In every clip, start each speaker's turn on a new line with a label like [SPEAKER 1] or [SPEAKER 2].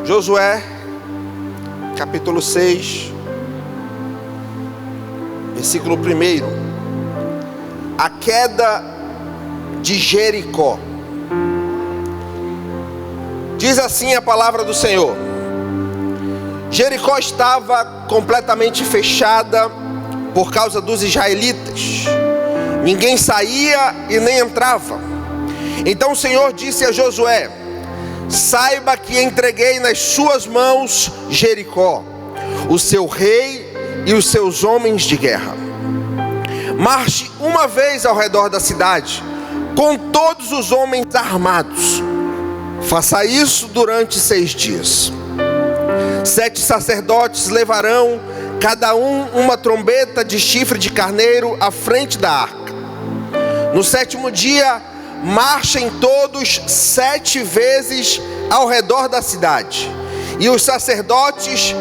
[SPEAKER 1] Josué, capítulo 6, versículo 1. A queda de Jericó. Diz assim a palavra do Senhor: Jericó estava completamente fechada por causa dos israelitas. Ninguém saía e nem entrava. Então o Senhor disse a Josué: saiba que entreguei nas suas mãos Jericó, o seu rei e os seus homens de guerra. Marche uma vez ao redor da cidade, com todos os homens armados. Faça isso durante 6 dias. 7 sacerdotes levarão, cada um, uma trombeta de chifre de carneiro à frente da arca. No 7º dia, marchem todos 7 vezes ao redor da cidade, e os sacerdotes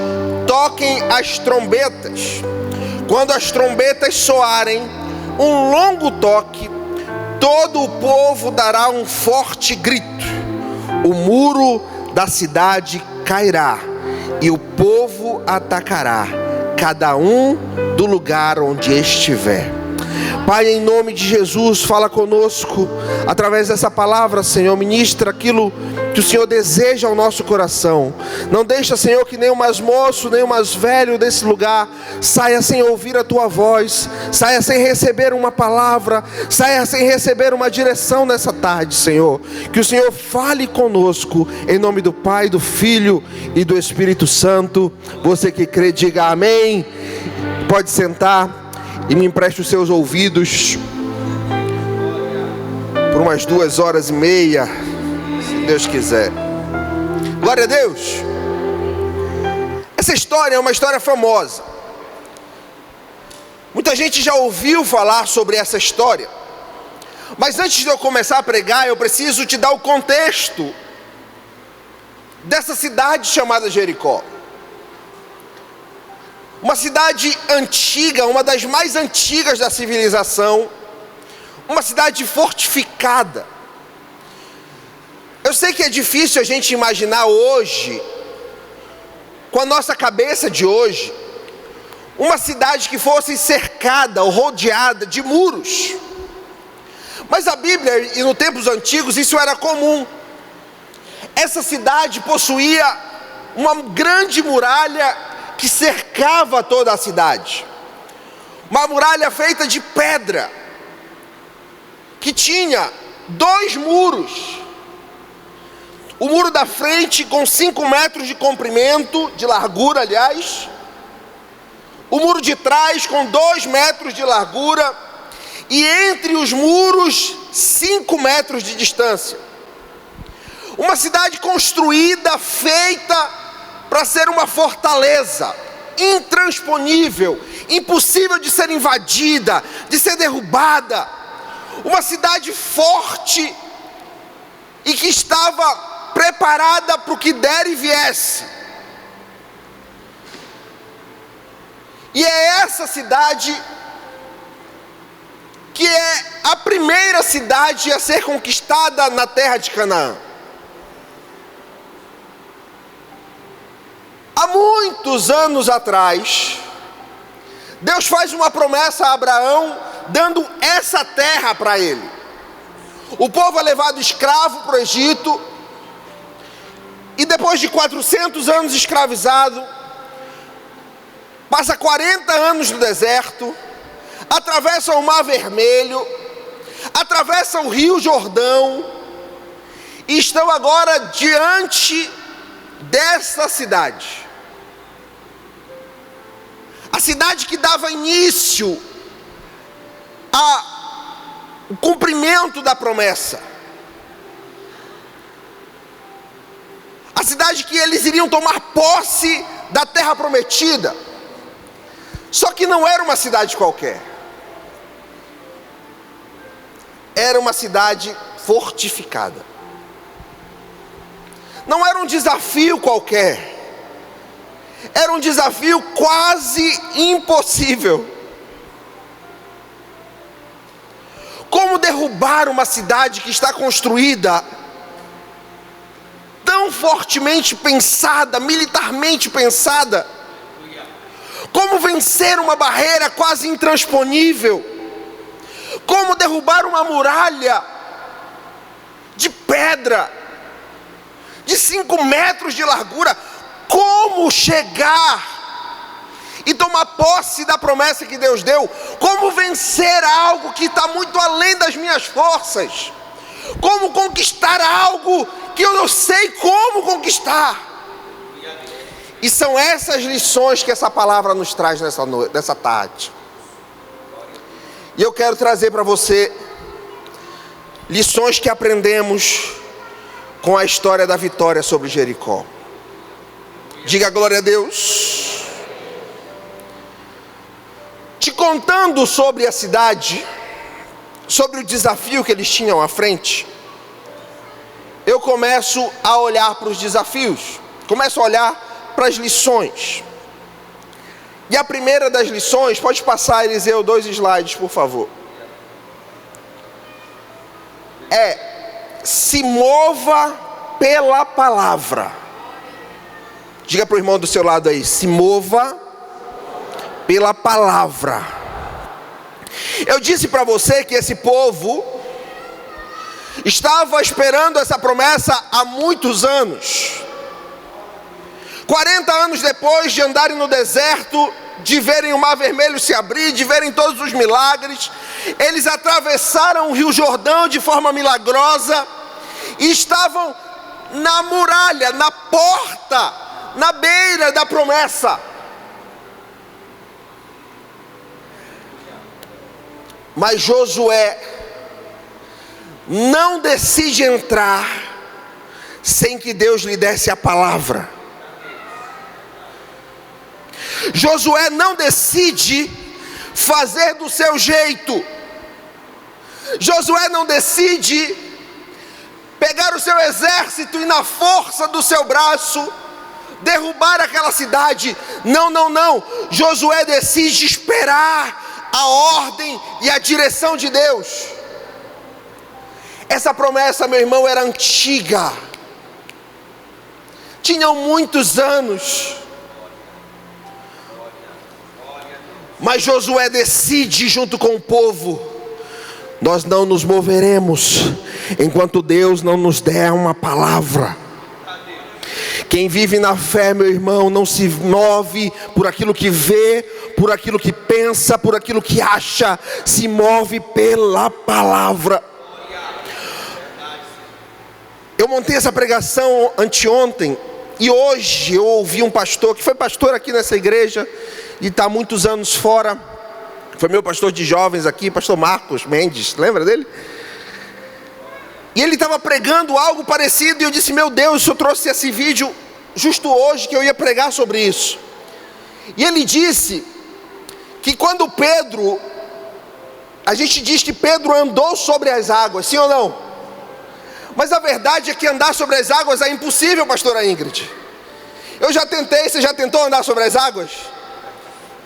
[SPEAKER 1] toquem as trombetas. Quando as trombetas soarem um longo toque, todo o povo dará um forte grito. O muro da cidade cairá e o povo atacará, cada um do lugar onde estiver. Pai, em nome de Jesus, fala conosco através dessa palavra, Senhor. Ministra aquilo que o Senhor deseja ao nosso coração. Não deixa, Senhor, que nem o mais moço, nem o mais velho desse lugar saia sem ouvir a Tua voz, saia sem receber uma palavra, saia sem receber uma direção nessa tarde, Senhor. Que o Senhor fale conosco, em nome do Pai, do Filho e do Espírito Santo. Você que crê, diga amém. Pode sentar e me empreste os seus ouvidos por umas 2h30, se Deus quiser. Glória a Deus. Essa história é uma história famosa. Muita gente já ouviu falar sobre essa história. Mas antes de eu começar a pregar, eu preciso te dar o contexto dessa cidade chamada Jericó. Uma cidade antiga, uma das mais antigas da civilização, uma cidade fortificada. Eu sei que é difícil a gente imaginar hoje, com a nossa cabeça de hoje, uma cidade que fosse cercada ou rodeada de muros. Mas a Bíblia, e no tempos antigos, isso era comum. Essa cidade possuía uma grande muralha que cercava toda a cidade. Uma muralha feita de pedra, que tinha 2 muros. O muro da frente com 5 metros de comprimento, de largura, aliás. O muro de trás com 2 metros de largura. E entre os muros, 5 metros de distância. Uma cidade construída, feita para ser uma fortaleza intransponível, impossível de ser invadida, de ser derrubada. Uma cidade forte e que estava preparada para o que der e viesse. E é essa cidade que é a primeira cidade a ser conquistada na terra de Canaã. Há muitos anos atrás, Deus faz uma promessa a Abraão, dando essa terra para ele. O povo é levado escravo para o Egito, e depois de 400 anos escravizado, passa 40 anos no deserto, atravessa o Mar Vermelho, atravessa o Rio Jordão, e estão agora diante dessa cidade. A cidade que dava início ao cumprimento da promessa. A cidade que eles iriam tomar posse da terra prometida. Só que não era uma cidade qualquer. Era uma cidade fortificada. Não era um desafio qualquer. Era um desafio quase impossível. Como derrubar uma cidade que está construída tão tão fortemente pensada, militarmente pensada. Como vencer uma barreira quase intransponível. Como derrubar uma muralha de pedra de 5 metros de largura. Como chegar e tomar posse da promessa que Deus deu. Como vencer algo que está muito além das minhas forças. Como conquistar algo que eu não sei como conquistar. E são essas lições que essa palavra nos traz nessa tarde. E eu quero trazer para você lições que aprendemos com a história da vitória sobre Jericó. Diga glória a Deus. Te contando sobre a cidade, sobre o desafio que eles tinham à frente, eu começo a olhar para os desafios, começo a olhar para as lições. E a primeira das lições, pode passar, Eliseu, 2 slides, por favor. Se mova pela palavra. Diga para o irmão do seu lado aí, se mova pela palavra. Eu disse para você que esse povo estava esperando essa promessa há muitos anos. 40 anos depois de andarem no deserto, de verem o Mar Vermelho se abrir, de verem todos os milagres, eles atravessaram o Rio Jordão de forma milagrosa e estavam na muralha, na porta, na beira da promessa. Mas Josué não decide entrar sem que Deus lhe desse a palavra. Josué não decide fazer do seu jeito. Josué não decide pegar o seu exército e na força do seu braço derrubar aquela cidade. Não. Josué decide esperar a ordem e a direção de Deus. Essa promessa, meu irmão, era antiga. Tinham muitos anos. Mas Josué decide junto com o povo: nós não nos moveremos enquanto Deus não nos der uma palavra. Quem vive na fé, meu irmão, não se move por aquilo que vê, por aquilo que pensa, por aquilo que acha. Se move pela palavra. Eu montei essa pregação anteontem, e hoje eu ouvi um pastor, que foi pastor aqui nessa igreja, e está há muitos anos fora. Foi meu pastor de jovens aqui, pastor Marcos Mendes, lembra dele? E ele estava pregando algo parecido, e eu disse: meu Deus, o senhor trouxe esse vídeo justo hoje que eu ia pregar sobre isso. E ele disse que quando Pedro, a gente diz que Pedro andou sobre as águas, sim ou não? Mas a verdade é que andar sobre as águas é impossível, pastora Ingrid. Eu já tentei, você já tentou andar sobre as águas?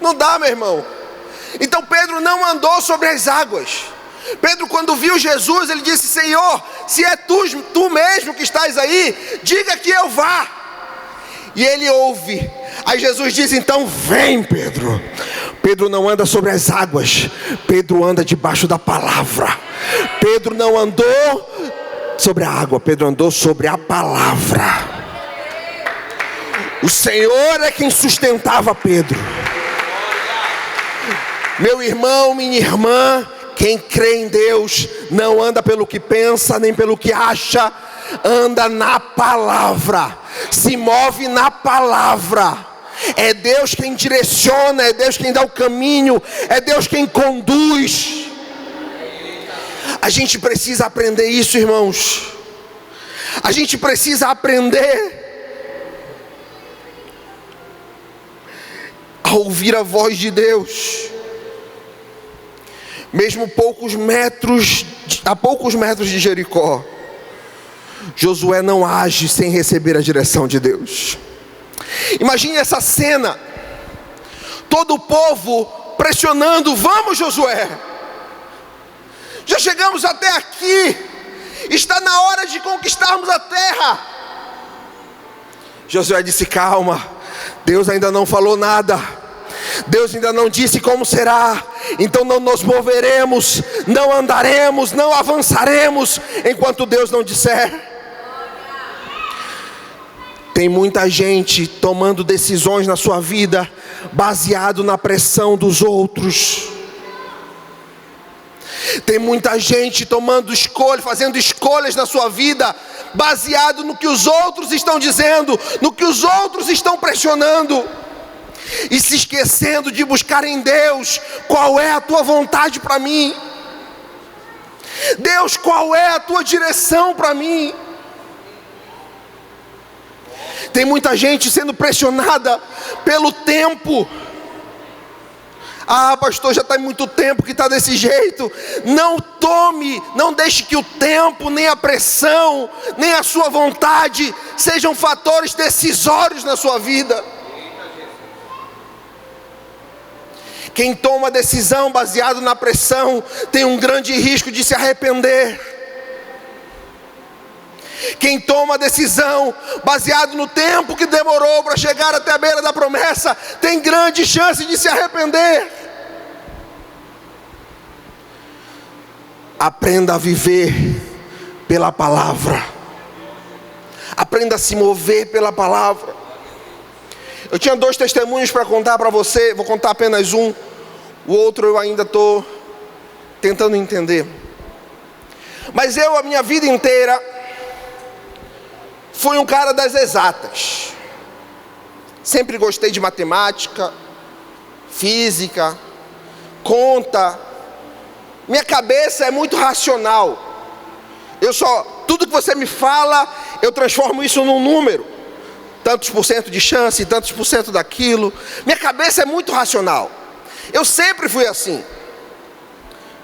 [SPEAKER 1] Não dá, meu irmão. Então Pedro não andou sobre as águas. Pedro, quando viu Jesus, ele disse: Senhor, se é tu mesmo que estás aí, diga que eu vá. E ele ouve. Aí Jesus diz: então vem, Pedro. Pedro não anda sobre as águas, Pedro anda debaixo da palavra. Pedro não andou sobre a água, Pedro andou sobre a palavra. O Senhor é quem sustentava Pedro. Meu irmão, minha irmã, quem crê em Deus não anda pelo que pensa, nem pelo que acha, anda na palavra, se move na palavra. É Deus quem direciona, é Deus quem dá o caminho, é Deus quem conduz. A gente precisa aprender isso, irmãos. A gente precisa aprender a ouvir a voz de Deus. Mesmo a poucos metros de Jericó, Josué não age sem receber a direção de Deus. Imagine essa cena, todo o povo pressionando: vamos, Josué, já chegamos até aqui, está na hora de conquistarmos a terra. Josué disse: calma, Deus ainda não falou nada, Deus ainda não disse como será, então não nos moveremos, não andaremos, não avançaremos, enquanto Deus não disser. Tem muita gente tomando decisões na sua vida, baseado na pressão dos outros. Tem muita gente tomando escolhas, fazendo escolhas na sua vida, baseado no que os outros estão dizendo, no que os outros estão pressionando, e se esquecendo de buscar em Deus: qual é a tua vontade para mim? Deus, qual é a tua direção para mim? Tem muita gente sendo pressionada pelo tempo. Ah, pastor, já está muito tempo que está desse jeito. Não deixe que o tempo, nem a pressão, nem a sua vontade sejam fatores decisórios na sua vida. Quem toma decisão baseado na pressão tem um grande risco de se arrepender. Quem toma decisão baseado no tempo que demorou para chegar até a beira da promessa tem grande chance de se arrepender. Aprenda a viver pela palavra. Aprenda a se mover pela palavra. Eu tinha 2 testemunhos para contar para você, vou contar apenas um. O outro eu ainda estou tentando entender. Mas eu, a minha vida inteira, fui um cara das exatas. Sempre gostei de matemática, física, conta. Minha cabeça é muito racional. Tudo que você me fala, eu transformo isso num número. Tantos por cento de chance, tantos por cento daquilo. Minha cabeça é muito racional. Eu sempre fui assim.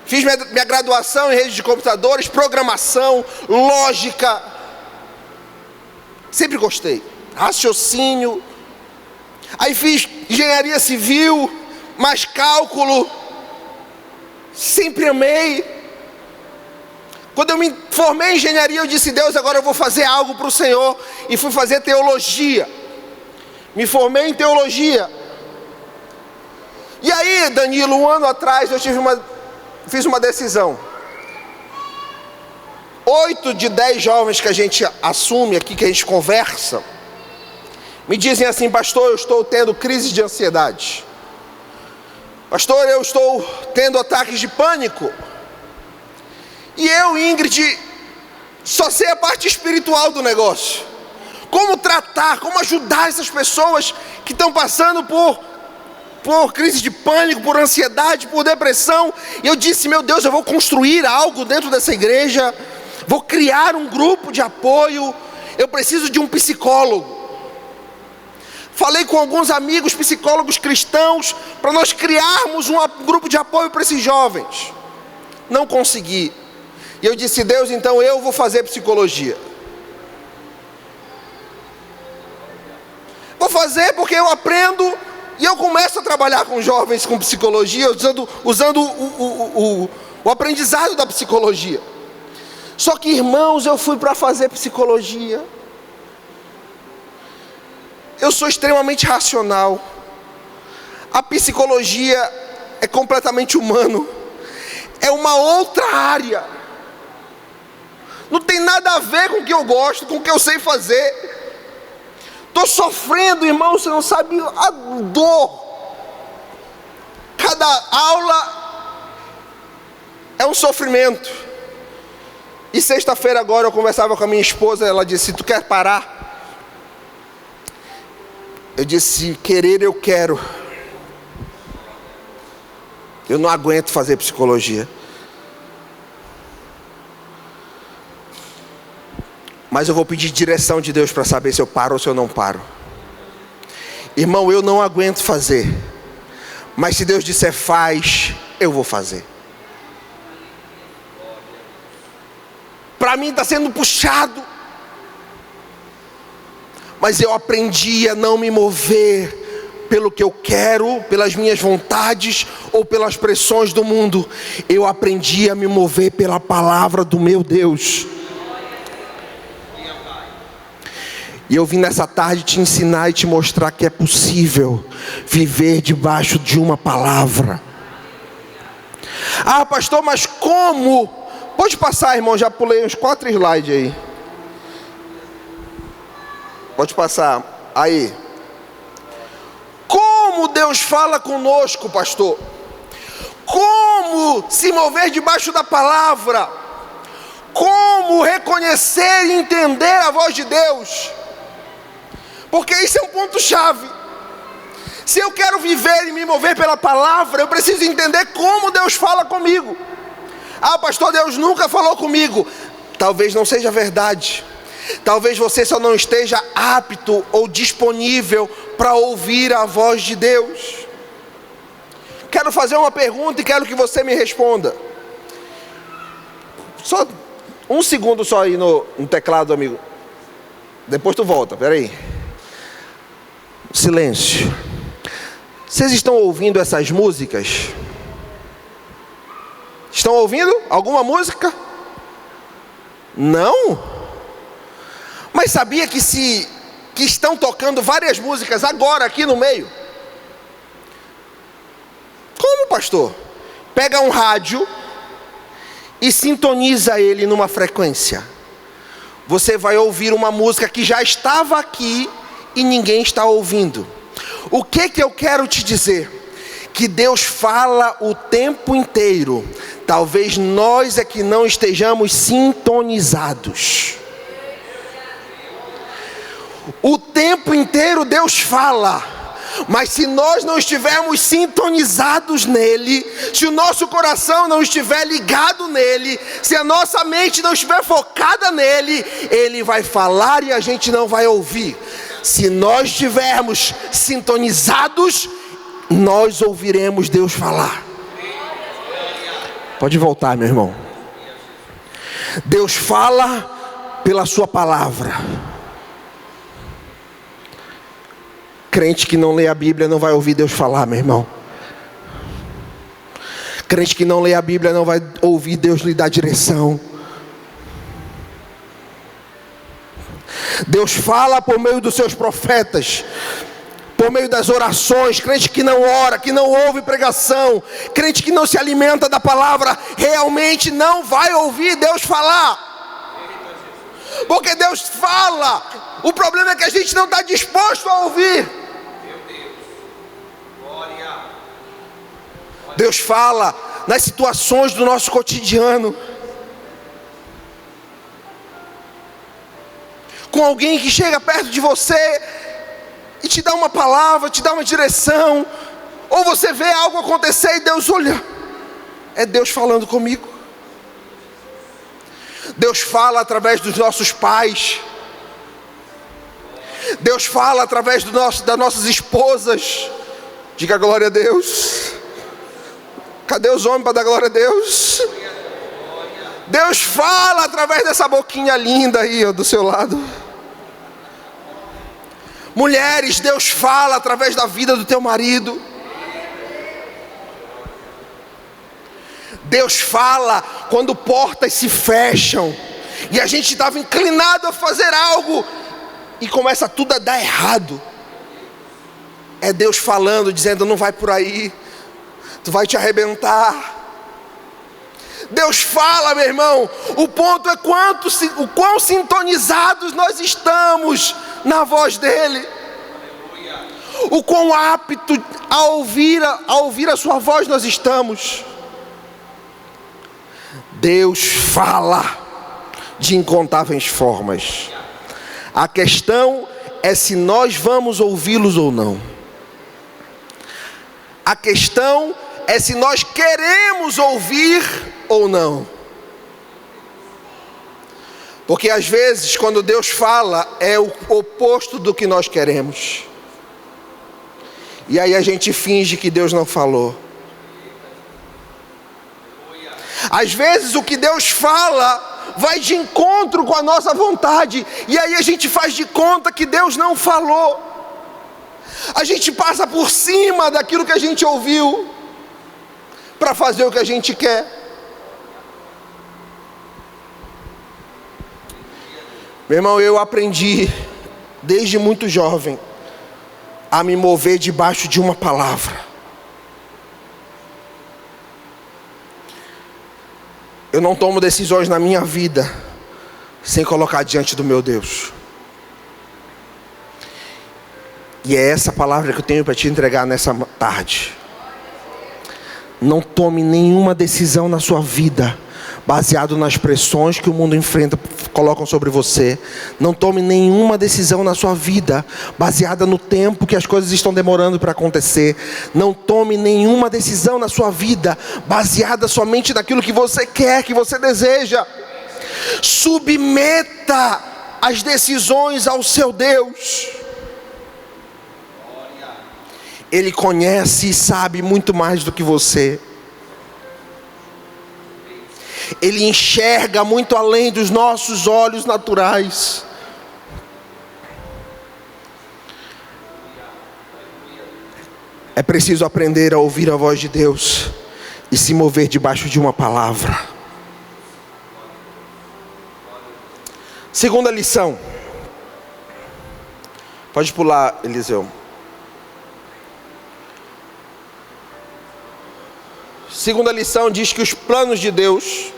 [SPEAKER 1] Fiz minha graduação em rede de computadores, programação, lógica. Sempre gostei. Raciocínio. Aí fiz engenharia civil, mais cálculo. Sempre amei. Quando eu me formei em engenharia, eu disse: Deus, agora eu vou fazer algo para o Senhor. E fui fazer teologia. Me formei em teologia. E aí, Danilo, um ano atrás, eu fiz uma decisão. 8 de 10 jovens que a gente assume aqui, que a gente conversa, me dizem assim: pastor, eu estou tendo crise de ansiedade. Pastor, eu estou tendo ataques de pânico. E eu, Ingrid, só sei a parte espiritual do negócio. Como tratar, como ajudar essas pessoas que estão passando por crise de pânico, por ansiedade, por depressão. E eu disse: meu Deus, eu vou construir algo dentro dessa igreja. Vou criar um grupo de apoio. Eu preciso de um psicólogo. Falei com alguns amigos psicólogos cristãos para nós criarmos um grupo de apoio para esses jovens. Não consegui. E eu disse: Deus, então eu vou fazer psicologia. Vou fazer porque eu aprendo e eu começo a trabalhar com jovens com psicologia, usando o aprendizado da psicologia. Só que, irmãos, eu fui para fazer psicologia. Eu sou extremamente racional. A psicologia é completamente humano. É uma outra área. Não tem nada a ver com o que eu gosto, com o que eu sei fazer. Estou sofrendo, irmão, você não sabe a dor. Cada aula é um sofrimento. E sexta-feira agora eu conversava com a minha esposa, ela disse: tu quer parar? Eu disse: querer eu quero. Eu não aguento fazer psicologia. Mas eu vou pedir direção de Deus para saber se eu paro ou se eu não paro. Irmão, eu não aguento fazer. Mas se Deus disser faz, eu vou fazer. Para mim está sendo puxado. Mas eu aprendi a não me mover pelo que eu quero, pelas minhas vontades ou pelas pressões do mundo. Eu aprendi a me mover pela palavra do meu Deus. E eu vim nessa tarde te ensinar e te mostrar que é possível viver debaixo de uma palavra. Ah, pastor, mas como? Pode passar, irmão, já pulei uns 4 slides aí. Pode passar, aí. Como Deus fala conosco, pastor? Como se mover debaixo da palavra? Como reconhecer e entender a voz de Deus? Porque isso é um ponto chave. Se eu quero viver e me mover pela palavra, eu preciso entender como Deus fala comigo. Ah, pastor, Deus nunca falou comigo. Talvez não seja verdade. Talvez você só não esteja apto ou disponível para ouvir a voz de Deus. Quero fazer uma pergunta e quero que você me responda. Só 1 segundo só aí no teclado, amigo. Depois tu volta, peraí. Silêncio. Vocês estão ouvindo essas músicas? Estão ouvindo alguma música? Não? Mas sabia que estão tocando várias músicas agora aqui no meio? Como, pastor? Pega um rádio e sintoniza ele numa frequência. Você vai ouvir uma música que já estava aqui e ninguém está ouvindo. O que eu quero te dizer? Que Deus fala o tempo inteiro. Talvez nós é que não estejamos sintonizados. O tempo inteiro Deus fala, mas se nós não estivermos sintonizados nele, se o nosso coração não estiver ligado nele, se a nossa mente não estiver focada nele, ele vai falar e a gente não vai ouvir. Se nós estivermos sintonizados, nós ouviremos Deus falar. Pode voltar, meu irmão. Deus fala pela sua palavra. Crente que não lê a Bíblia não vai ouvir Deus falar, meu irmão. Crente que não lê a Bíblia não vai ouvir Deus lhe dar direção. Deus fala por meio dos seus profetas, por meio das orações. Crente que não ora, que não ouve pregação, crente que não se alimenta da palavra, realmente não vai ouvir Deus falar. Porque Deus fala, o problema é que a gente não está disposto a ouvir. Deus fala nas situações do nosso cotidiano. Com alguém que chega perto de você e te dá uma palavra, te dá uma direção. Ou você vê algo acontecer e Deus olha, é Deus falando comigo. Deus fala através dos nossos pais. Deus fala através das nossas esposas. Diga glória a Deus. Cadê os homens para dar glória a Deus? Deus fala através dessa boquinha linda aí, ó, do seu lado. Mulheres, Deus fala através da vida do teu marido. Deus fala quando portas se fecham e a gente estava inclinado a fazer algo e começa tudo a dar errado. É Deus falando, dizendo: não vai por aí, tu vai te arrebentar. Deus fala, meu irmão. O ponto é o quão sintonizados nós estamos na voz dele. O quão apto a ouvir a sua voz nós estamos. Deus fala de incontáveis formas. A questão é se nós vamos ouvi-los ou não. A questão é se nós queremos ouvir ou não. Porque às vezes quando Deus fala é o oposto do que nós queremos. E aí a gente finge que Deus não falou. Às vezes o que Deus fala vai de encontro com a nossa vontade. E aí a gente faz de conta que Deus não falou. A gente passa por cima daquilo que a gente ouviu para fazer o que a gente quer. Meu irmão, eu aprendi desde muito jovem, a me mover debaixo de uma palavra. Eu não tomo decisões na minha vida sem colocar diante do meu Deus. E é essa palavra que eu tenho para te entregar nessa tarde. Não tome nenhuma decisão na sua vida baseado nas pressões que o mundo enfrenta, colocam sobre você. Não tome nenhuma decisão na sua vida baseada no tempo que as coisas estão demorando para acontecer. Não tome nenhuma decisão na sua vida baseada somente naquilo que você quer, que você deseja. Submeta as decisões ao seu Deus. Ele conhece e sabe muito mais do que você. Ele enxerga muito além dos nossos olhos naturais. É preciso aprender a ouvir a voz de Deus e se mover debaixo de uma palavra. Segunda lição. Pode pular, Eliseu. Segunda lição diz que os planos de Deus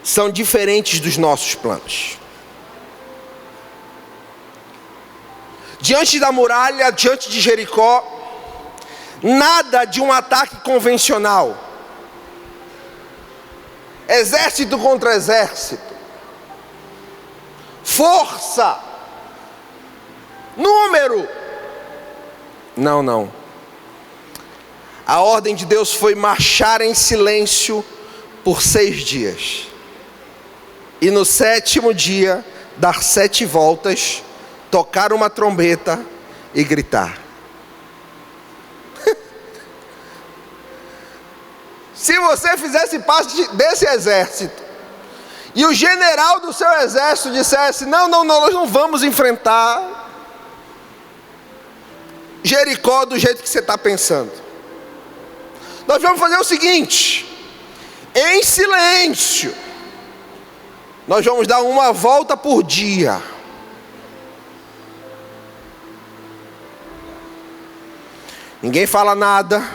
[SPEAKER 1] são diferentes dos nossos planos. Diante da muralha, diante de Jericó, nada de um ataque convencional. Exército contra exército. Força. Número. Não. A ordem de Deus foi marchar em silêncio por 6 dias. E no 7º dia, dar 7 voltas, tocar uma trombeta e gritar. Se você fizesse parte desse exército, e o general do seu exército dissesse, não, nós não vamos enfrentar Jericó do jeito que você está pensando. Nós vamos fazer o seguinte, em silêncio, nós vamos dar uma volta por dia. Ninguém fala nada,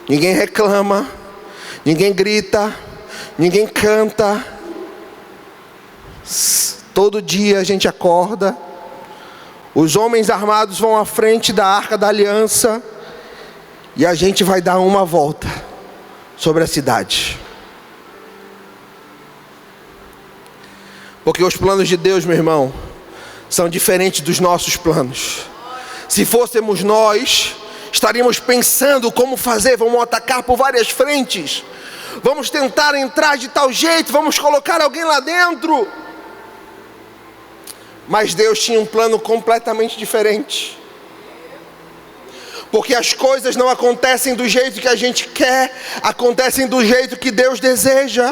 [SPEAKER 1] ninguém reclama, ninguém grita, ninguém canta. Todo dia a gente acorda, os homens armados vão à frente da Arca da Aliança, e a gente vai dar uma volta sobre a cidade. Porque os planos de Deus, meu irmão, são diferentes dos nossos planos. Se fôssemos nós, estaríamos pensando como fazer, vamos atacar por várias frentes, vamos tentar entrar de tal jeito, vamos colocar alguém lá dentro. Mas Deus tinha um plano completamente diferente. Porque as coisas não acontecem do jeito que a gente quer, acontecem do jeito que Deus deseja.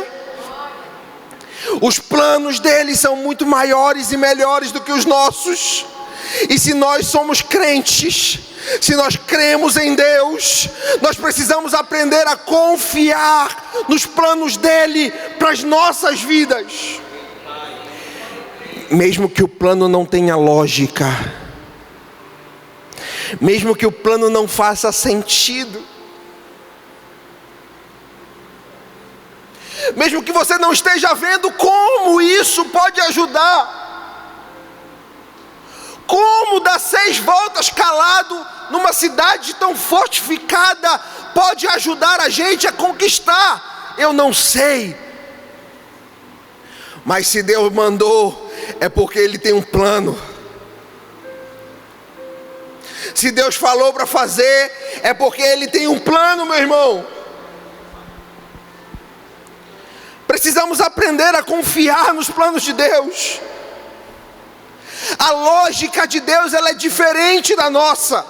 [SPEAKER 1] Os planos dele são muito maiores e melhores do que os nossos. E se nós somos crentes, se nós cremos em Deus, nós precisamos aprender a confiar nos planos dele para as nossas vidas. Mesmo que o plano não tenha lógica, mesmo que o plano não faça sentido, mesmo que você não esteja vendo como isso pode ajudar, como dar 6 voltas calado numa cidade tão fortificada pode ajudar a gente a conquistar, eu não sei. Mas se Deus mandou, é porque Ele tem um plano. Se Deus falou para fazer, é porque Ele tem um plano, meu irmão. Precisamos aprender a confiar nos planos de Deus. A lógica de Deus, ela é diferente da nossa.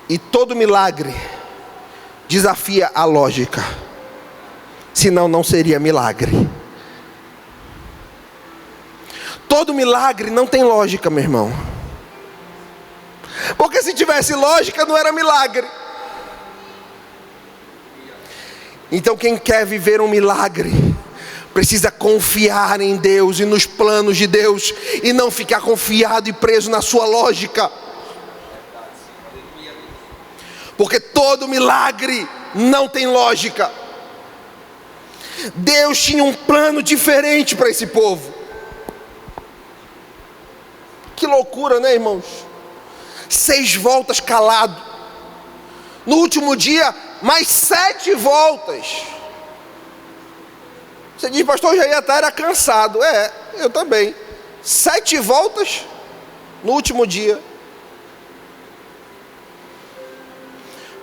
[SPEAKER 1] E todo milagre desafia a lógica. Senão não seria milagre. Todo milagre não tem lógica, meu irmão. Porque se tivesse lógica, não era milagre. Então quem quer viver um milagre precisa confiar em Deus e nos planos de Deus, e não ficar confiado e preso na sua lógica. Porque todo milagre não tem lógica. Deus tinha um plano diferente para esse povo. Que loucura, né, irmãos? 6 voltas calado. No último dia, mais 7 voltas. Você diz, pastor, já ia estar era cansado. Eu também. 7 voltas no último dia.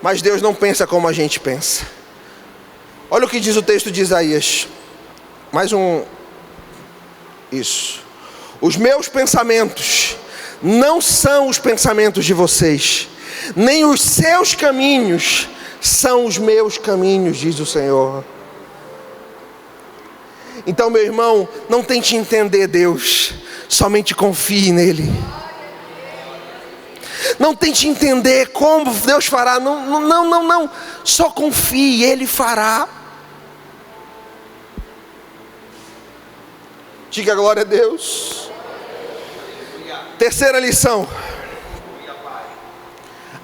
[SPEAKER 1] Mas Deus não pensa como a gente pensa. Olha o que diz o texto de Isaías. Isso. Os meus pensamentos não são os pensamentos de vocês, nem os seus caminhos são os meus caminhos, diz o Senhor. Então, meu irmão, não tente entender Deus, somente confie nele. Não tente entender como Deus fará, não, só confie, Ele fará. Diga glória a Deus. Terceira lição: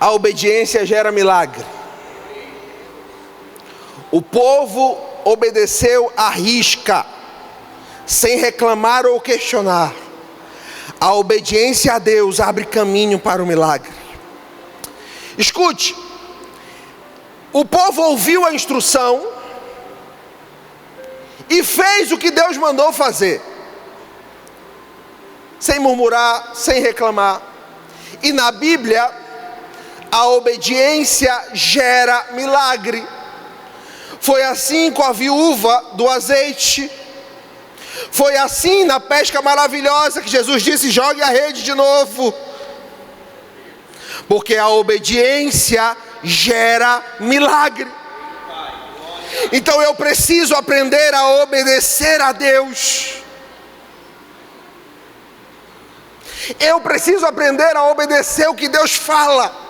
[SPEAKER 1] a obediência gera milagre. O povo obedeceu à risca, sem reclamar ou questionar. A obediência a Deus abre caminho para o milagre. Escute, o povo ouviu a instrução e fez o que Deus mandou fazer, sem murmurar, sem reclamar. E na Bíblia, a obediência gera milagre. Foi assim com a viúva do azeite. Foi assim na pesca maravilhosa que Jesus disse, jogue a rede de novo. Porque a obediência gera milagre. Então eu preciso aprender a obedecer a Deus. Eu preciso aprender a obedecer o que Deus fala.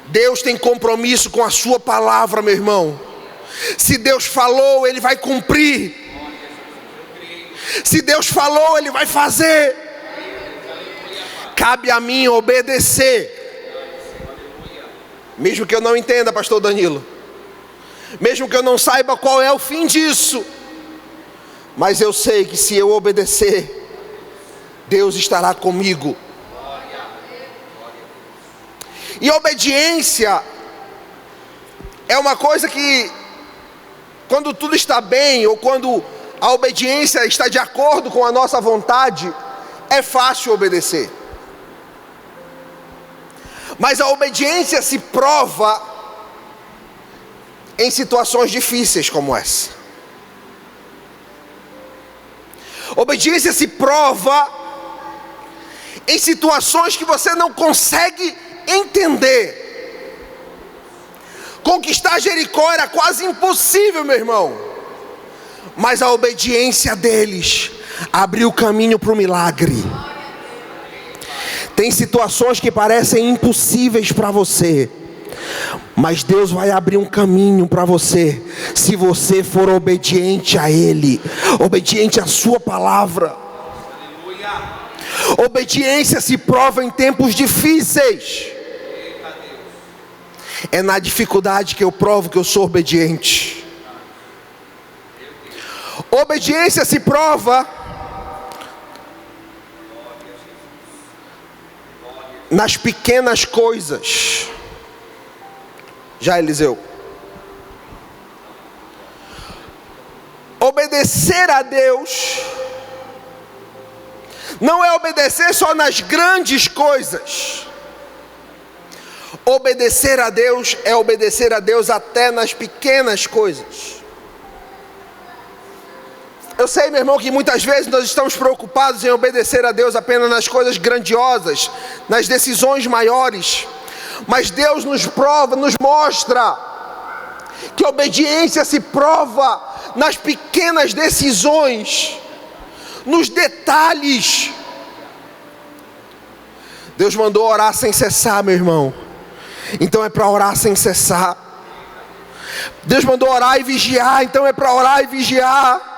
[SPEAKER 1] Deus tem compromisso com a sua palavra, meu irmão. Se Deus falou, Ele vai cumprir. Se Deus falou, Ele vai fazer. Cabe a mim obedecer. Mesmo que eu não entenda, pastor Danilo. Mesmo que eu não saiba qual é o fim disso. Mas eu sei que se eu obedecer, Deus estará comigo. E obediência é uma coisa que, quando tudo está bem, ou quando a obediência está de acordo com a nossa vontade, é fácil obedecer. Mas a obediência se prova em situações difíceis como essa. Obediência se prova em situações que você não consegue entender. Conquistar Jericó era quase impossível, meu irmão. Mas a obediência deles abriu o caminho para o milagre. Tem situações que parecem impossíveis para você, mas Deus vai abrir um caminho para você, se você for obediente a Ele, obediente à sua palavra. Obediência se prova em tempos difíceis. É na dificuldade que eu provo que eu sou obediente. Obediência se prova nas pequenas coisas. Já, Eliseu. Obedecer a Deus não é obedecer só nas grandes coisas. Obedecer a Deus é obedecer a Deus até nas pequenas coisas. Eu sei, meu irmão, que muitas vezes nós estamos preocupados em obedecer a Deus apenas nas coisas grandiosas, nas decisões maiores. Mas Deus nos prova, nos mostra que a obediência se prova nas pequenas decisões, nos detalhes. Deus mandou orar sem cessar, meu irmão. Então é para orar sem cessar. Deus mandou orar e vigiar, então é para orar e vigiar.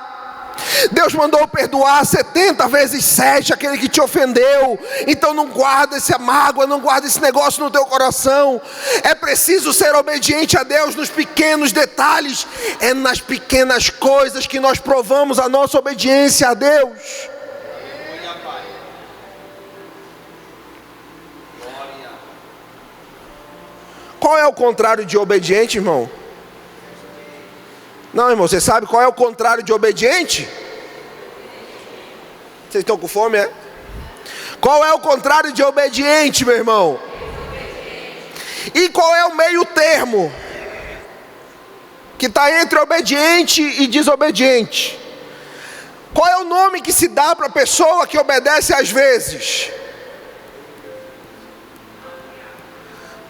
[SPEAKER 1] Deus mandou perdoar 70 vezes 7 aquele que te ofendeu. Então não guarda essa mágoa, não guarda esse negócio no teu coração. É preciso ser obediente a Deus nos pequenos detalhes. É nas pequenas coisas que nós provamos a nossa obediência a Deus. Qual é o contrário de obediente, irmão? Não, irmão, você sabe qual é o contrário de obediente? Vocês estão com fome, é? Qual é o contrário de obediente, meu irmão? E qual é o meio termo que está entre obediente e desobediente? Qual é o nome que se dá para a pessoa que obedece às vezes?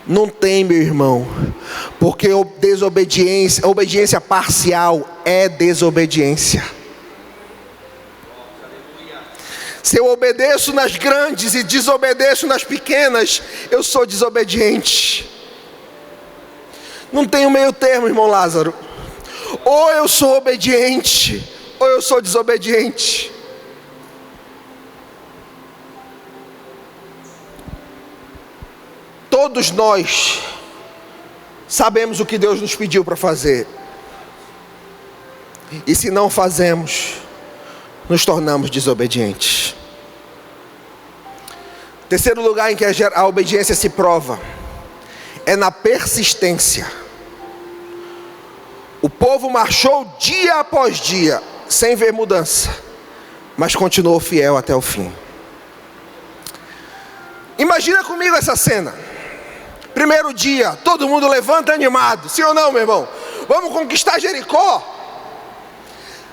[SPEAKER 1] Não tem, meu irmão, porque obediência parcial é desobediência. Se eu obedeço nas grandes e desobedeço nas pequenas, eu sou desobediente. Não tem um meio termo, irmão Lázaro. Ou eu sou obediente, ou eu sou desobediente. Todos nós sabemos o que Deus nos pediu para fazer. E se não fazemos, nos tornamos desobedientes. Terceiro lugar em que a obediência se prova é na persistência. O povo marchou dia após dia, sem ver mudança, mas continuou fiel até o fim. Imagina comigo essa cena. Primeiro dia, todo mundo levanta animado, sim ou não, meu irmão? Vamos conquistar Jericó.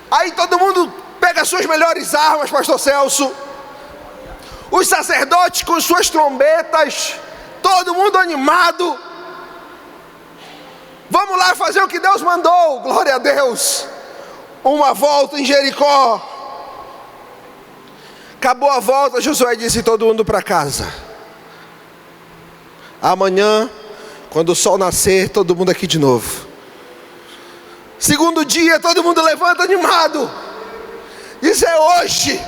[SPEAKER 1] Aí todo mundo pega suas melhores armas, pastor Celso. Os sacerdotes com suas trombetas, todo mundo animado. Vamos lá fazer o que Deus mandou, glória a Deus. Uma volta em Jericó. Acabou a volta, Josué disse: todo mundo para casa. Amanhã, quando o sol nascer, todo mundo aqui de novo. Segundo dia, todo mundo levanta animado. Diz: é hoje.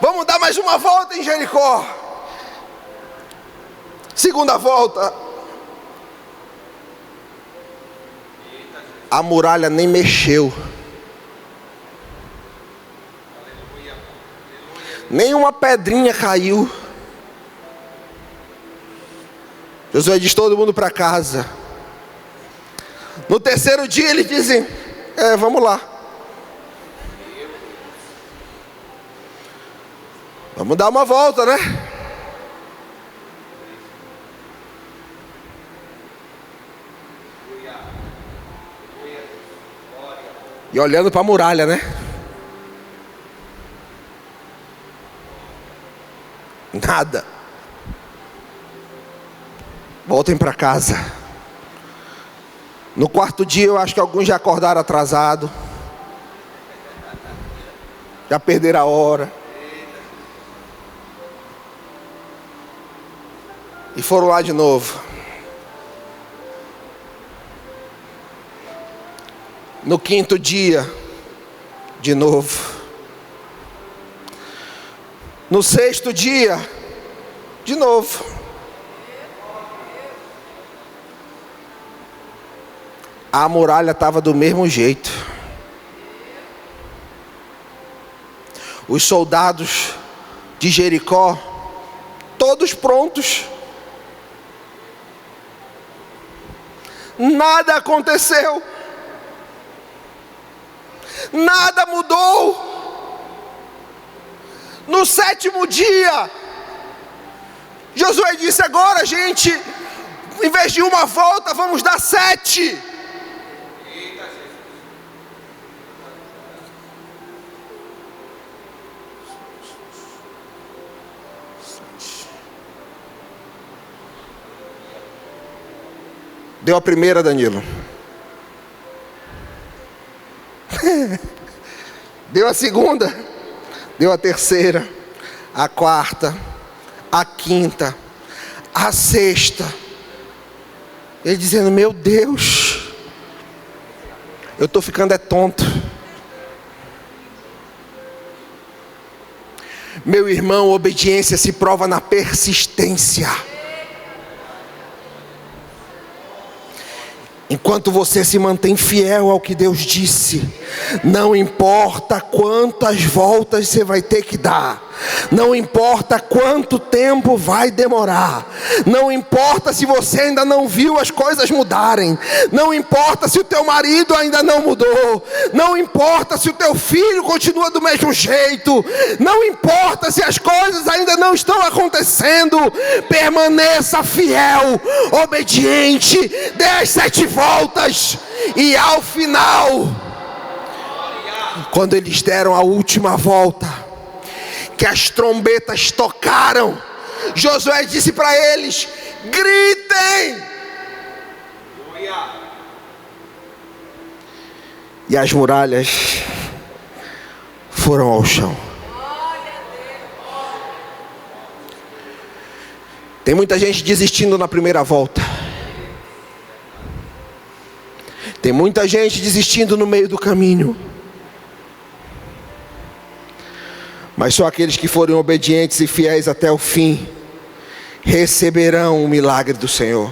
[SPEAKER 1] Vamos dar mais uma volta em Jericó. Segunda volta. A muralha nem mexeu. Nem uma pedrinha caiu. Josué diz: todo mundo para casa. No terceiro dia eles dizem: vamos lá. Vamos dar uma volta, né? E olhando para a muralha, né? Nada. Voltem para casa. No quarto dia eu acho que alguns já acordaram atrasado. Já perderam a hora. E foram lá de novo. No quinto dia, de novo. No sexto dia, de novo. A muralha estava do mesmo jeito. Os soldados de Jericó, todos prontos. Nada aconteceu. Nada mudou. No sétimo dia, Josué disse: agora, gente, em vez de uma volta, vamos dar 7. Deu a primeira, Danilo. Deu a segunda. Deu a terceira. A quarta. A quinta. A sexta. Ele dizendo: meu Deus, Eu estou ficando tonto. Meu irmão, obediência se prova na persistência. Enquanto você se mantém fiel ao que Deus disse, não importa quantas voltas você vai ter que dar, não importa quanto tempo vai demorar, não importa se você ainda não viu as coisas mudarem, não importa se o teu marido ainda não mudou, não importa se o teu filho continua do mesmo jeito, não importa se as coisas ainda não estão acontecendo, permaneça fiel, obediente, dê as 7 voltas, e ao final, quando eles deram a última volta, que as trombetas tocaram, Josué disse para eles: gritem! E as muralhas foram ao chão. Tem muita gente desistindo na primeira volta. Tem muita gente desistindo no meio do caminho. Mas só aqueles que forem obedientes e fiéis até o fim receberão o milagre do Senhor.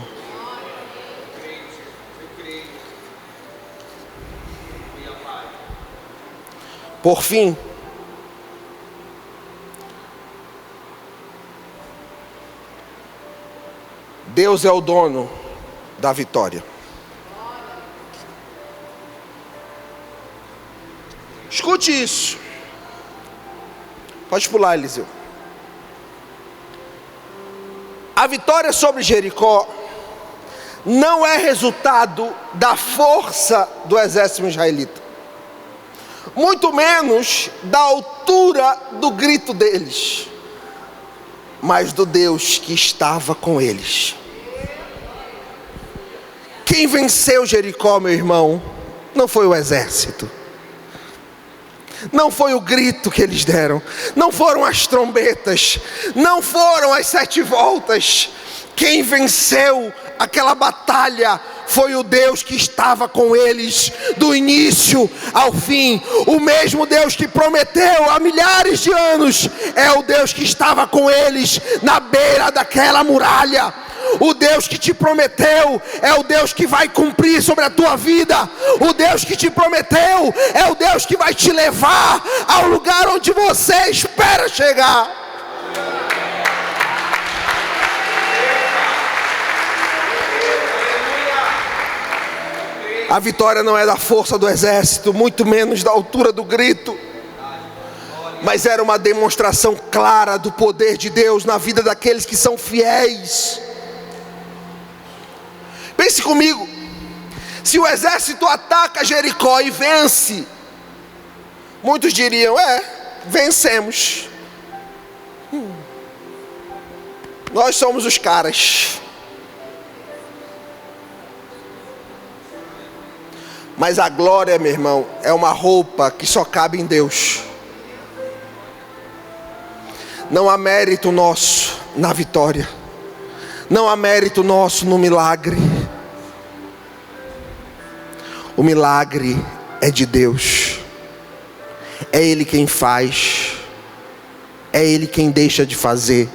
[SPEAKER 1] Por fim, Deus é o dono da vitória. Escute isso. Pode pular, Eliseu. A vitória sobre Jericó não é resultado da força do exército israelita, muito menos da altura do grito deles, mas do Deus que estava com eles. Quem venceu Jericó, meu irmão, não foi o exército, não foi o grito que eles deram, não foram as trombetas, não foram as 7 voltas. Quem venceu aquela batalha foi o Deus que estava com eles do início ao fim. O mesmo Deus que prometeu há milhares de anos é o Deus que estava com eles na beira daquela muralha. O Deus que te prometeu é o Deus que vai cumprir sobre a tua vida. O Deus que te prometeu é o Deus que vai te levar ao lugar onde você espera chegar. A vitória não é da força do exército, muito menos da altura do grito, mas era uma demonstração clara do poder de Deus na vida daqueles que são fiéis. Pense comigo, se o exército ataca Jericó e vence, muitos diriam: vencemos, nós somos os caras. Mas a glória, meu irmão, é uma roupa que só cabe em Deus. Não há mérito nosso na vitória, não há mérito nosso no milagre. O milagre é de Deus. É Ele quem faz, é Ele quem deixa de fazer.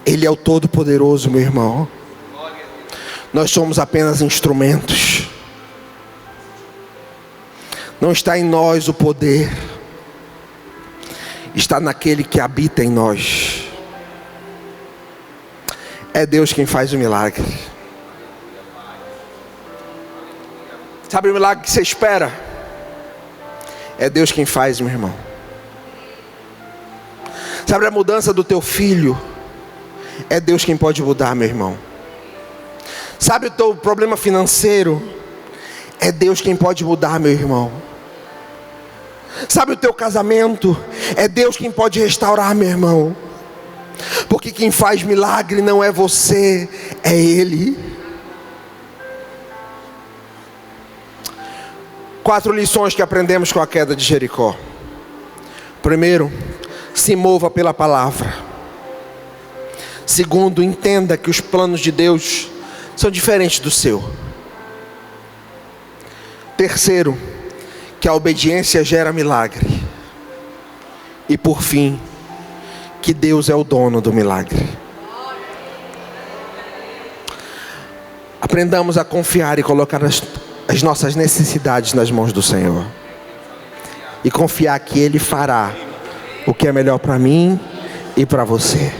[SPEAKER 1] Ele é o Todo-Poderoso, meu irmão. Nós somos apenas instrumentos. Não está em nós o poder, está naquele que habita em nós. É Deus quem faz o milagre. Sabe o milagre que você espera? É Deus quem faz, meu irmão. Sabe a mudança do teu filho? É Deus quem pode mudar, meu irmão. Sabe o teu problema financeiro? É Deus quem pode mudar, meu irmão. Sabe o teu casamento? É Deus quem pode restaurar, meu irmão. Porque quem faz milagre não é você, é Ele. 4 lições que aprendemos com a queda de Jericó. Primeiro, se mova pela palavra. Segundo, entenda que os planos de Deus são diferentes do seu. Terceiro, que a obediência gera milagre. E por fim, que Deus é o dono do milagre. Aprendamos a confiar e colocar as nossas necessidades nas mãos do Senhor. E confiar que Ele fará o que é melhor para mim e para você.